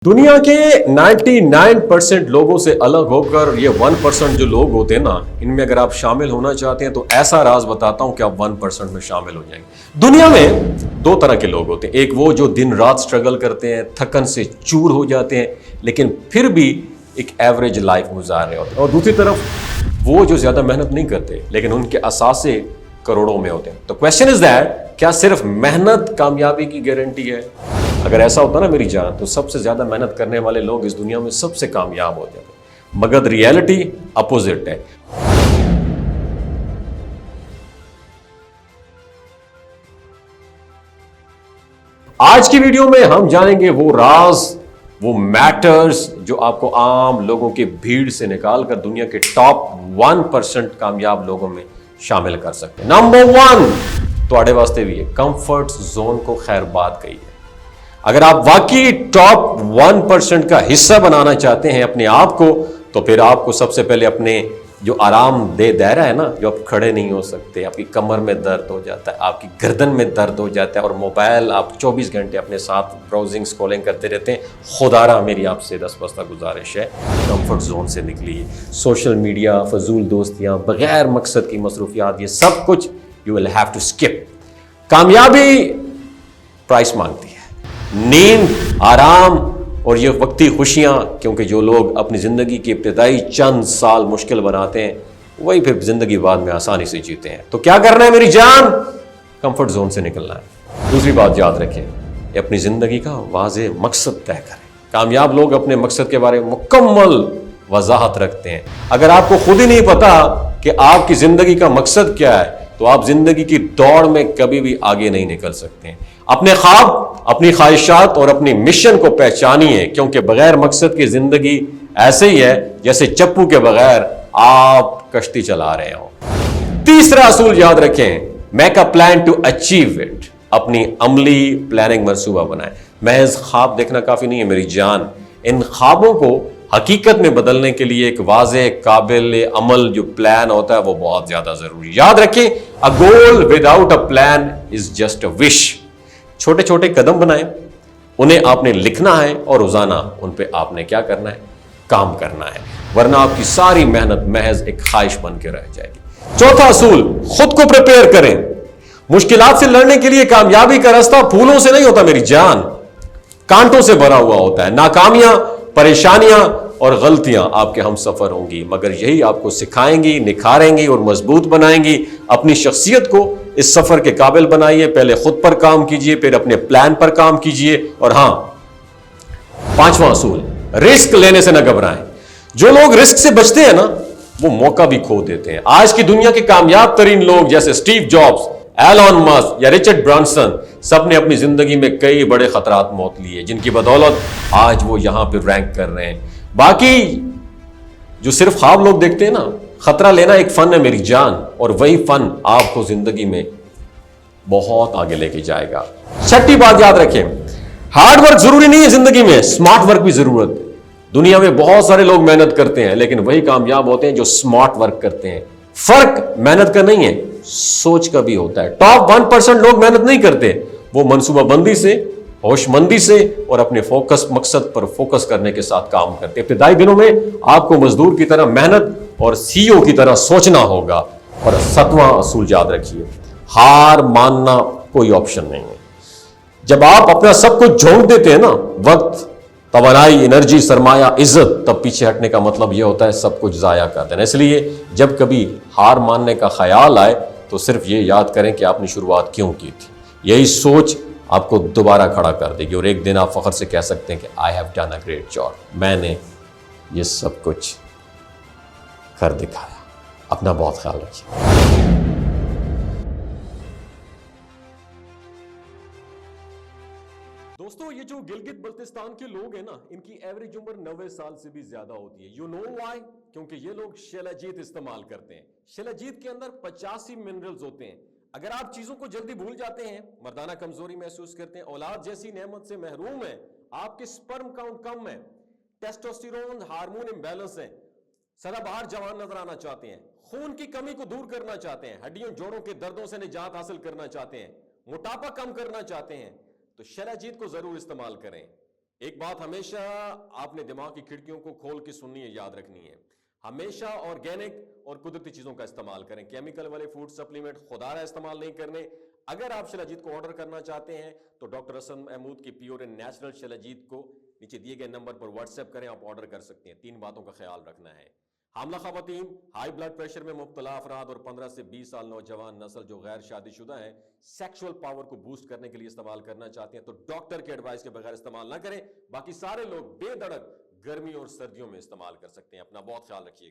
दुनिया के 99% लोगों से अलग होकर ये 1% जो लोग होते हैं ना, इनमें अगर आप शामिल होना चाहते हैं तो ऐसा राज बताता हूं कि आप 1% में शामिल हो जाएंगे। दुनिया में दो तरह के लोग होते हैं, एक वो जो दिन रात स्ट्रगल करते हैं, थकन से चूर हो जाते हैं, लेकिन फिर भी एक एवरेज लाइफ गुजार रहे होते हैं, और दूसरी तरफ वो जो ज्यादा मेहनत नहीं करते लेकिन उनके असासे करोड़ों में होते हैं। तो क्वेश्चन इज दैट, क्या सिर्फ मेहनत कामयाबी की गारंटी है? अगर ऐसा होता ना मेरी जान, तो सबसे ज्यादा मेहनत करने वाले लोग इस दुनिया में सबसे कामयाब हो जाते, मगर रियलिटी अपोजिट है। आज की वीडियो में हम जानेंगे वो राज, वो मैटर्स जो आपको आम लोगों की भीड़ से निकालकर दुनिया के टॉप 1% कामयाब लोगों में शामिल कर सकते हैं। नंबर 1 तो वास्ते भी है, कंफर्ट जोन को खैरबाद कही है। अगर आप वाकई टॉप 1% का हिस्सा बनाना चाहते हैं अपने आप को, तो फिर आपको सबसे पहले अपने जो आरामदेह दायरा है ना, जो आप खड़े नहीं हो सकते, आपकी कमर में दर्द हो जाता है, आपकी गर्दन में दर्द हो जाता है, और मोबाइल आप 24 घंटे अपने साथ ब्राउजिंग स्क्रॉलिंग करते रहते हैं, खुदारा मेरी आपसे दस्तबस्ता गुजारिश है, कंफर्ट जोन से निकलिए। सोशल मीडिया, फजूल दोस्तियां, बगैर मकसद की मसरूफियात, ये सब कुछ you will have to skip. कामयाबी प्राइस मांगती है, नींद, आराम और ये वक्ती खुशियां, क्योंकि जो लोग अपनी ज़िंदगी के इब्तिदाई चंद साल मुश्किल बनाते हैं, वही फिर ज़िंदगी बाद में आसानी से जीते हैं। तो क्या करना है मेरी जान? कंफर्ट जोन से निकलना है। दूसरी बात याद रखें, अपनी ज़िंदगी का वाज़ेह मकसद तय करें। कामयाब लोग अपने मकसद के बारे में मुकम्मल वजाहत रखते हैं। अगर आपको खुद ही नहीं पता कि आपकी ज़िंदगी का मकसद क्या है, तो आप ज़िंदगी की दौड़ में कभी भी आगे नहीं निकल सकते। अपने ख्वाब, अपनी ख्वाहिशात और अपनी मिशन को पहचानिए, क्योंकि बगैर मकसद की जिंदगी ऐसे ही है जैसे चप्पू के बगैर आप कश्ती चला रहे हो। तीसरा असूल याद रखें, make a plan to achieve it. अपनी अमली प्लानिंग मंसूबा बनाएं। महज ख्वाब देखना काफी नहीं है मेरी जान, इन ख्वाबों को हकीकत में बदलने के लिए एक वाज़ेह काबिल अमल जो प्लान होता है वो बहुत ज्यादा जरूरी। याद रखें, a goal without a plan is just a wish. छोटे छोटे कदम बनाएं, उन्हें आपने लिखना है और रोजाना उन पे आपने क्या करना है? काम करना है, वरना आपकी सारी मेहनत महज एक ख्वाहिश बन के रह जाएगी। चौथा असूल, खुद को प्रिपेयर करें। मुश्किलात से लड़ने के लिए कामयाबी का रास्ता फूलों से नहीं होता मेरी जान, कांटों से भरा हुआ होता है। नाकामियां, परेशानियां और गलतियां आपके हम सफर होंगी, मगर यही आपको सिखाएंगी, निखारेंगी और मजबूत बनाएंगी। अपनी शख्सियत को इस सफर के काबिल बनाइए। पहले खुद पर काम कीजिए, फिर अपने प्लान पर काम कीजिए। और हां, पांचवा असूल, रिस्क लेने से ना घबराएं। जो लोग रिस्क से बचते हैं ना, वो मौका भी खो देते हैं। आज की दुनिया के कामयाब तरीन लोग जैसे स्टीव जॉब्स, एलन मस्क या रिचर्ड ब्रांसन, सब ने अपनी जिंदगी में कई बड़े खतरात मौत लिए, जिनकी बदौलत आज वो यहां पर रैंक कर रहे हैं। बाकी जो सिर्फ ख्वाब लोग देखते हैं ना, खतरा लेना एक फन है मेरी जान, और वही फन आपको जिंदगी में बहुत आगे लेके जाएगा। छठी बात याद रखें, हार्ड वर्क जरूरी नहीं है जिंदगी में, स्मार्ट वर्क भी जरूरत है। दुनिया में बहुत सारे लोग मेहनत करते हैं, लेकिन वही कामयाब होते हैं जो स्मार्ट वर्क करते हैं। फर्क मेहनत का नहीं है, सोच का भी होता है। टॉप 1% लोग मेहनत नहीं करते, वो मनसूबाबंदी से, होशमंदी से और अपने फोकस मकसद पर फोकस करने के साथ काम करते हैं। इब्तिदाई दिनों में आपको मजदूर की तरह मेहनत और सीईओ की तरह सोचना होगा। और 7वां असूल याद रखिए, हार मानना कोई ऑप्शन नहीं है। जब आप अपना सब कुछ झोंक देते हैं ना, वक्त, तवानाई, एनर्जी, सरमाया, इज्जत, तब पीछे हटने का मतलब यह होता है सब कुछ जाया कर देना। इसलिए जब कभी हार मानने का ख्याल आए तो सिर्फ ये याद करें कि आपने शुरुआत क्यों की थी। यही सोच आपको दोबारा खड़ा कर देगी, और एक दिन आप फख्र से कह सकते हैं कि I have done a great job, मैंने ये सब कुछ कर दिखाया। अपना बहुत ख्याल रखिए। दोस्तों, ये जो गिलगित बल्तिस्तान के लोग हैं ना, इनकी एवरेज उम्र 90 साल से भी ज्यादा होती है। You know why? क्योंकि ये लोग शिलाजीत इस्तेमाल करते हैं। शिलाजीत के अंदर 85 मिनरल्स होते हैं। अगर आप चीजों को जल्दी भूल जाते हैं, मर्दाना कमजोरी महसूस करते हैं, औलाद जैसी नेमत से महरूम है, आपके स्पर्म काउंट कम है, टेस्टोस्टेरोन हार्मोन इम्बैलेंस है, सदाबहार जवान नजर आना चाहते हैं, खून की कमी को दूर करना चाहते हैं, हड्डियों जोड़ों के दर्दों से निजात हासिल करना चाहते हैं, मोटापा कम करना चाहते हैं, तो शिलाजीत को जरूर इस्तेमाल करें। ایک بات ہمیشہ آپ نے دماغ کی کھڑکیوں کو کھول کے سننی ہے، یاد رکھنی ہے، ہمیشہ آرگینک اور قدرتی چیزوں کا استعمال کریں، کیمیکل والے فوڈ سپلیمنٹ خدا رہا استعمال نہیں کرنے۔ اگر آپ شلاجیت کو آرڈر کرنا چاہتے ہیں تو ڈاکٹر حسن محمود کی پیور اینڈ نیچرل شلاجیت کو نیچے دیے گئے نمبر پر واٹس ایپ کریں، آپ آرڈر کر سکتے ہیں۔ 3 باتوں کا خیال رکھنا ہے: حاملہ خواتین، ہائی بلڈ پریشر میں مبتلا افراد اور 15 سے 20 سال نوجوان نسل جو غیر شادی شدہ ہیں، سیکشول پاور کو بوسٹ کرنے کے لیے استعمال کرنا چاہتے ہیں تو ڈاکٹر کے ایڈوائس کے بغیر استعمال نہ کریں۔ باقی سارے لوگ بے دھڑک گرمی اور سردیوں میں استعمال کر سکتے ہیں۔ اپنا بہت خیال رکھیے گا۔